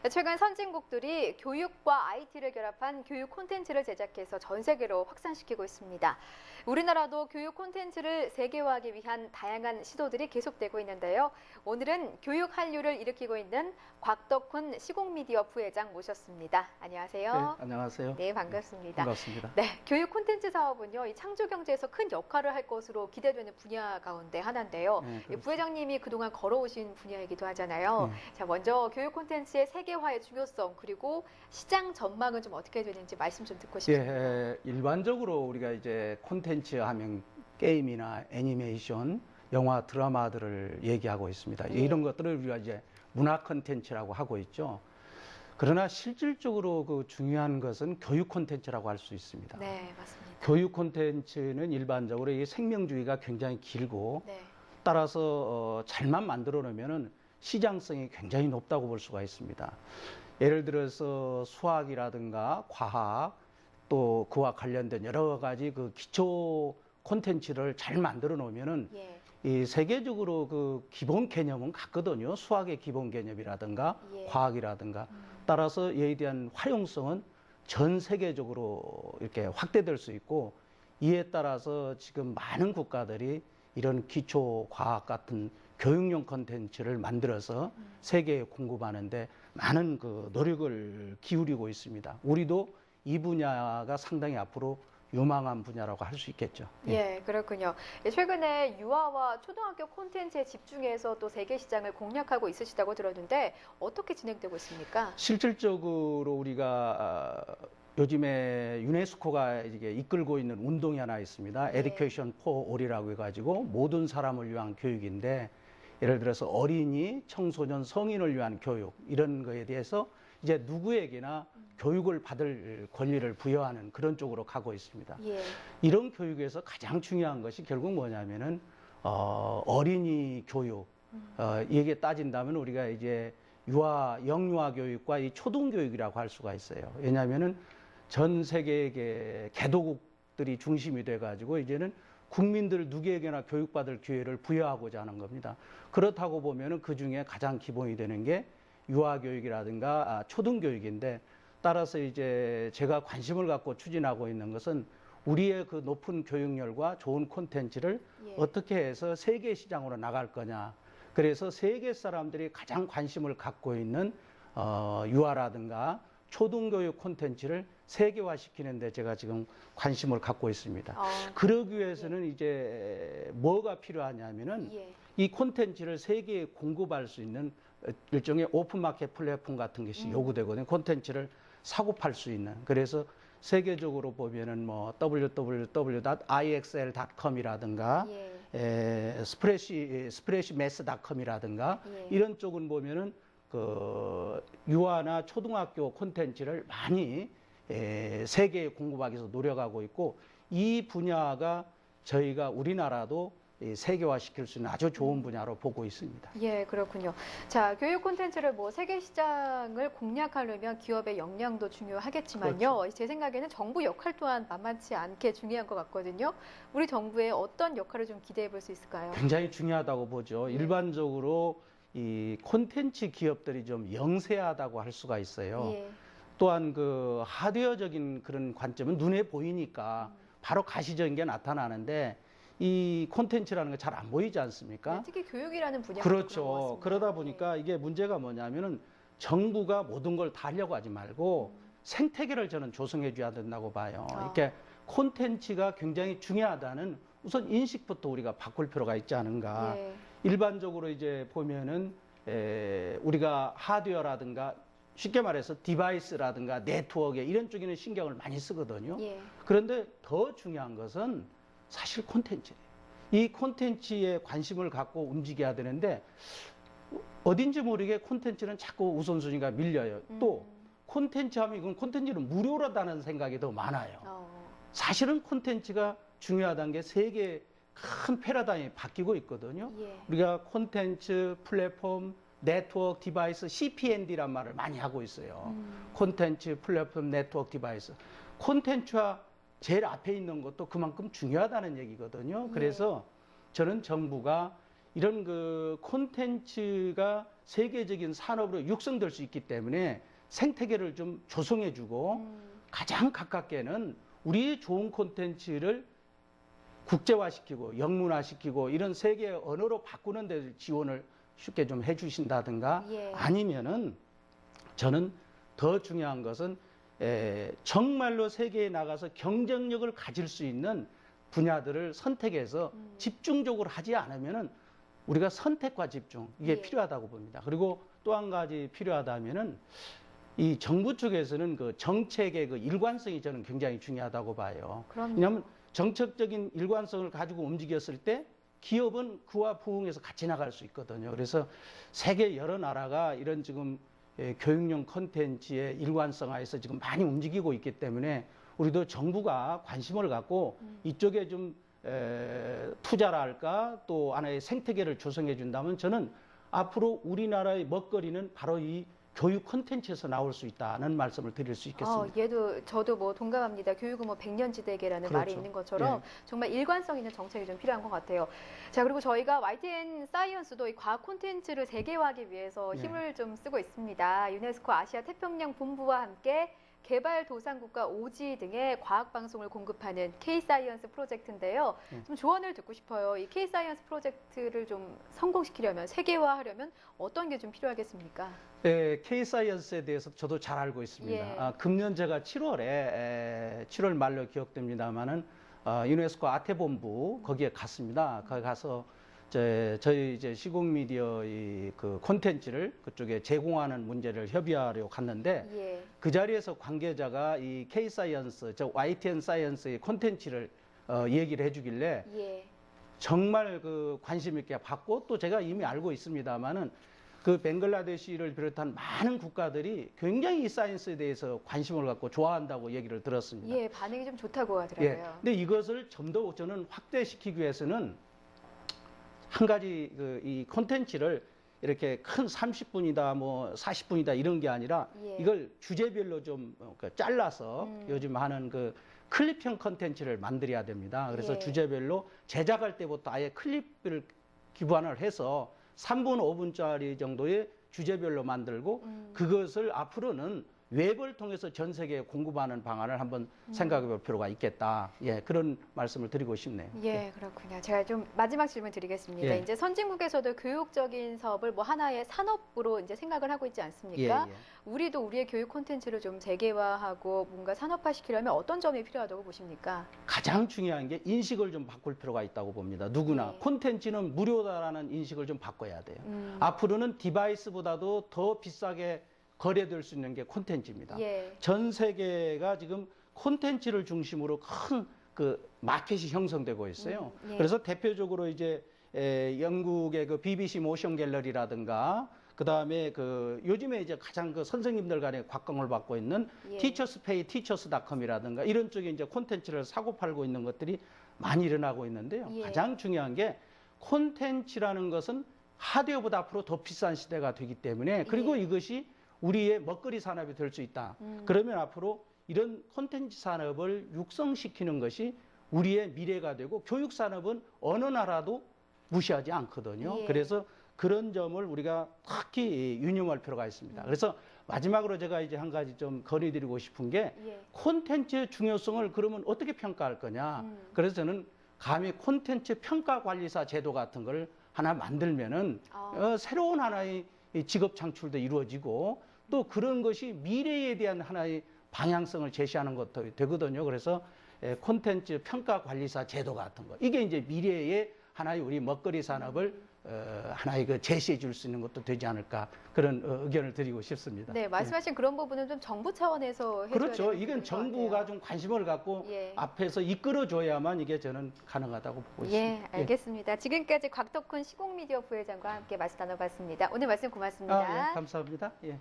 최근 선진국들이 교육과 IT를 결합한 교육 콘텐츠를 제작해서 전 세계로 확산시키고 있습니다. 우리나라도 교육 콘텐츠를 세계화하기 위한 다양한 시도들이 계속되고 있는데요. 오늘은 교육 한류를 일으키고 있는 곽덕훈 시공미디어 부회장 모셨습니다. 안녕하세요. 네, 안녕하세요. 네, 반갑습니다. 반갑습니다. 네, 교육 콘텐츠 사업은요, 이 창조 경제에서 큰 역할을 할 것으로 기대되는 분야 가운데 하나인데요. 네, 그렇죠. 부회장님이 그동안 걸어오신 분야이기도 하잖아요. 네. 자, 먼저 교육 콘텐츠의 세계화의 중요성 그리고 시장 전망은 좀 어떻게 되는지 말씀 좀 듣고 싶습니다. 예, 일반적으로 우리가 이제 콘텐츠 하면 게임이나 애니메이션, 영화, 드라마들을 얘기하고 있습니다. 예. 이런 것들을 우리가 이제 문화 콘텐츠라고 하고 있죠. 그러나 실질적으로 그 중요한 것은 교육 콘텐츠라고 할 수 있습니다. 네, 맞습니다. 교육 콘텐츠는 일반적으로 이 생명주의가 굉장히 길고 네. 따라서 잘만 만들어 놓으면은 시장성이 굉장히 높다고 볼 수가 있습니다. 예를 들어서 수학이라든가 과학 또 그와 관련된 여러 가지 그 기초 콘텐츠를 잘 만들어 놓으면은 예. 이 세계적으로 그 기본 개념은 같거든요. 수학의 기본 개념이라든가 예. 과학이라든가 따라서 이에 대한 활용성은 전 세계적으로 이렇게 확대될 수 있고 이에 따라서 지금 많은 국가들이 이런 기초 과학 같은 교육용 콘텐츠를 만들어서 세계에 공급하는데 많은 그 노력을 기울이고 있습니다. 우리도 이 분야가 상당히 앞으로 유망한 분야라고 할 수 있겠죠. 예, 그렇군요. 최근에 유아와 초등학교 콘텐츠에 집중해서 또 세계 시장을 공략하고 있으시다고 들었는데 어떻게 진행되고 있습니까? 실질적으로 우리가 요즘에 유네스코가 이게 이끌고 있는 운동이 하나 있습니다. 네. Education for All이라고 해가지고 모든 사람을 위한 교육인데 예를 들어서 어린이, 청소년, 성인을 위한 교육 이런 거에 대해서 이제 누구에게나 교육을 받을 권리를 부여하는 그런 쪽으로 가고 있습니다. 예. 이런 교육에서 가장 중요한 것이 결국 뭐냐면은 어린이 교육. 이게 따진다면 우리가 이제 영유아 교육과 이 초등 교육이라고 할 수가 있어요. 왜냐하면은 전 세계의 개도국들이 중심이 돼가지고 이제는 국민들 누구에게나 교육받을 기회를 부여하고자 하는 겁니다. 그렇다고 보면은 그 중에 가장 기본이 되는 게 유아교육이라든가 초등교육인데 따라서 이제 제가 관심을 갖고 추진하고 있는 것은 우리의 그 높은 교육열과 좋은 콘텐츠를 예. 어떻게 해서 세계 시장으로 나갈 거냐. 그래서 세계 사람들이 가장 관심을 갖고 있는 유아라든가 초등교육 콘텐츠를 세계화시키는데 제가 지금 관심을 갖고 있습니다. 그러기 위해서는 이제 뭐가 필요하냐면은 예. 이 콘텐츠를 세계에 공급할 수 있는 일종의 오픈마켓 플랫폼 같은 것이 요구되거든요. 콘텐츠를 사고 팔 수 있는. 그래서 세계적으로 보면은 뭐 www.ixl.com이라든가 스프레시매스.com이라든가 예. 이런 쪽은 보면은 그 유아나 초등학교 콘텐츠를 많이 세계에 공급하기 위해서 노력하고 있고 이 분야가 저희가 우리나라도 세계화시킬 수 있는 아주 좋은 분야로 보고 있습니다. 예, 그렇군요. 자, 교육 콘텐츠를 뭐 세계 시장을 공략하려면 기업의 역량도 중요하겠지만요. 그렇죠. 제 생각에는 정부 역할 또한 만만치 않게 중요한 것 같거든요. 우리 정부의 어떤 역할을 좀 기대해 볼 수 있을까요? 굉장히 중요하다고 보죠. 일반적으로 이 콘텐츠 기업들이 좀 영세하다고 할 수가 있어요. 예. 또한 그 하드웨어적인 그런 관점은 눈에 보이니까 바로 가시적인 게 나타나는데 이 콘텐츠라는 게 잘 안 보이지 않습니까? 네, 특히 교육이라는 분야가 그렇죠. 그러다 보니까 이게 문제가 뭐냐면은 정부가 모든 걸 다 하려고 하지 말고 생태계를 저는 조성해 줘야 된다고 봐요. 이렇게 콘텐츠가 굉장히 중요하다는 우선 인식부터 우리가 바꿀 필요가 있지 않은가. 예. 일반적으로 이제 보면은 우리가 하드웨어라든가 쉽게 말해서 디바이스라든가 네트워크에 이런 쪽에는 신경을 많이 쓰거든요. 예. 그런데 더 중요한 것은 사실 콘텐츠예요. 이 콘텐츠에 관심을 갖고 움직여야 되는데 어딘지 모르게 콘텐츠는 자꾸 우선순위가 밀려요. 또 콘텐츠 하면 이건 콘텐츠는 무료라다는 생각이 더 많아요. 사실은 콘텐츠가 중요하다는 게 세계의 큰 패러다임이 바뀌고 있거든요. 예. 우리가 콘텐츠, 플랫폼, 네트워크, 디바이스, CPND란 말을 많이 하고 있어요. 콘텐츠, 플랫폼, 네트워크, 디바이스. 콘텐츠와 제일 앞에 있는 것도 그만큼 중요하다는 얘기거든요. 그래서 저는 정부가 이런 그 콘텐츠가 세계적인 산업으로 육성될 수 있기 때문에 생태계를 좀 조성해주고 가장 가깝게는 우리의 좋은 콘텐츠를 국제화시키고 영문화시키고 이런 세계 언어로 바꾸는 데 지원을 쉽게 좀 해주신다든가 예. 아니면은 저는 더 중요한 것은 정말로 세계에 나가서 경쟁력을 가질 수 있는 분야들을 선택해서 집중적으로 하지 않으면은 우리가 선택과 집중 이게 예. 필요하다고 봅니다. 그리고 또 한 가지 필요하다면은 이 정부 쪽에서는 그 정책의 그 일관성이 저는 굉장히 중요하다고 봐요. 그럼요. 왜냐하면 정책적인 일관성을 가지고 움직였을 때 기업은 그와 부응해서 같이 나갈 수 있거든요. 그래서 세계 여러 나라가 이런 지금 교육용 콘텐츠의 일관성화에서 지금 많이 움직이고 있기 때문에 우리도 정부가 관심을 갖고 이쪽에 좀 투자랄까 또 하나의 생태계를 조성해 준다면 저는 앞으로 우리나라의 먹거리는 바로 이 교육 콘텐츠에서 나올 수 있다는 말씀을 드릴 수 있겠습니다. 저도 뭐 동감합니다. 교육은 뭐 백년지대계라는 말이 그렇죠. 있는 것처럼 정말 일관성 있는 정책이 좀 필요한 것 같아요. 자, 그리고 저희가 YTN 사이언스도 이 과학 콘텐츠를 세계화하기 위해서 예. 힘을 좀 쓰고 있습니다. 유네스코 아시아 태평양 본부와 함께 개발도상국가 오지 등의 과학 방송을 공급하는 K-사이언스 프로젝트인데요. 좀 조언을 듣고 싶어요. 이 K-사이언스 프로젝트를 좀 성공시키려면, 세계화하려면 어떤 게 좀 필요하겠습니까? 네, K-사이언스에 대해서 저도 잘 알고 있습니다. 예. 금년 제가 7월 말로 기억됩니다만은 유네스코 아태본부 거기에 갔습니다. 거기 가서 저희 이제 시국 미디어의 그 콘텐츠를 그쪽에 제공하는 문제를 협의하려 갔는데 예. 그 자리에서 관계자가 이 K-사이언스, YTN 사이언스의 콘텐츠를 얘기를 해주길래 예. 정말 그 관심 있게 봤고 또 제가 이미 알고 있습니다만은 그 벵글라데시를 비롯한 많은 국가들이 굉장히 이 사이언스에 대해서 관심을 갖고 좋아한다고 얘기를 들었습니다. 예, 반응이 좀 좋다고 하더라고요. 예. 근데 이것을 좀 더 저는 확대시키기 위해서는 한 가지 이 콘텐츠를 이렇게 큰 30분이다 뭐 40분이다 이런 게 아니라 예. 이걸 주제별로 좀 잘라서 요즘 하는 그 클립형 콘텐츠를 만들어야 됩니다. 그래서 예. 주제별로 제작할 때부터 아예 클립을 기반을 해서 3분, 5분짜리 정도의 주제별로 만들고 그것을 앞으로는 웹을 통해서 전 세계에 공급하는 방안을 한번 생각해 볼 필요가 있겠다. 예, 그런 말씀을 드리고 싶네요. 예, 그렇군요. 제가 좀 마지막 질문 드리겠습니다. 예. 이제 선진국에서도 교육적인 사업을 뭐 하나의 산업으로 이제 생각을 하고 있지 예, 않습니까? 예. 우리도 우리의 교육 콘텐츠를 좀 재개화하고 뭔가 산업화시키려면 어떤 점이 필요하다고 보십니까? 가장 중요한 게 인식을 좀 바꿀 필요가 있다고 봅니다. 누구나 예. 콘텐츠는 무료다라는 인식을 좀 바꿔야 돼요. 앞으로는 디바이스보다도 더 비싸게 거래될 수 있는 게 콘텐츠입니다. 예. 전 세계가 지금 콘텐츠를 중심으로 큰 그 마켓이 형성되고 있어요. 예. 그래서 대표적으로 이제 영국의 그 BBC 모션 갤러리라든가 그 다음에 그 요즘에 이제 가장 그 선생님들 간에 곽광을 받고 있는 예. 티처스 페이 티처스닷컴이라든가 이런 쪽에 이제 콘텐츠를 사고 팔고 있는 것들이 많이 일어나고 있는데요. 예. 가장 중요한 게 콘텐츠라는 것은 하드웨어보다 앞으로 더 비싼 시대가 되기 때문에 그리고 예. 이것이 우리의 먹거리 산업이 될 수 있다. 그러면 앞으로 이런 콘텐츠 산업을 육성시키는 것이 우리의 미래가 되고 교육 산업은 어느 나라도 무시하지 않거든요. 예. 그래서 그런 점을 우리가 특히 유념할 필요가 있습니다. 그래서 마지막으로 제가 이제 한 가지 좀 건의드리고 싶은 게 예. 콘텐츠의 중요성을 그러면 어떻게 평가할 거냐. 그래서 저는 감히 콘텐츠 평가관리사 제도 같은 걸 하나 만들면은 새로운 하나의 직업 창출도 이루어지고 또 그런 것이 미래에 대한 하나의 방향성을 제시하는 것도 되거든요. 그래서 콘텐츠 평가관리사 제도 같은 거 이게 이제 미래의 하나의 우리 먹거리 산업을 하나의 그 제시해 줄 수 있는 것도 되지 않을까 그런 의견을 드리고 싶습니다. 네, 말씀하신 그런 부분은 좀 정부 차원에서 해줘야 그렇죠. 되는 이건 부분인 것 정부가 같아요. 좀 관심을 갖고 예. 앞에서 이끌어줘야만 이게 저는 가능하다고 보고 있습니다. 예, 알겠습니다. 지금까지 곽덕훈 시국미디어 부회장과 함께 말씀 나눠봤습니다. 오늘 말씀 고맙습니다. 예, 감사합니다. 예.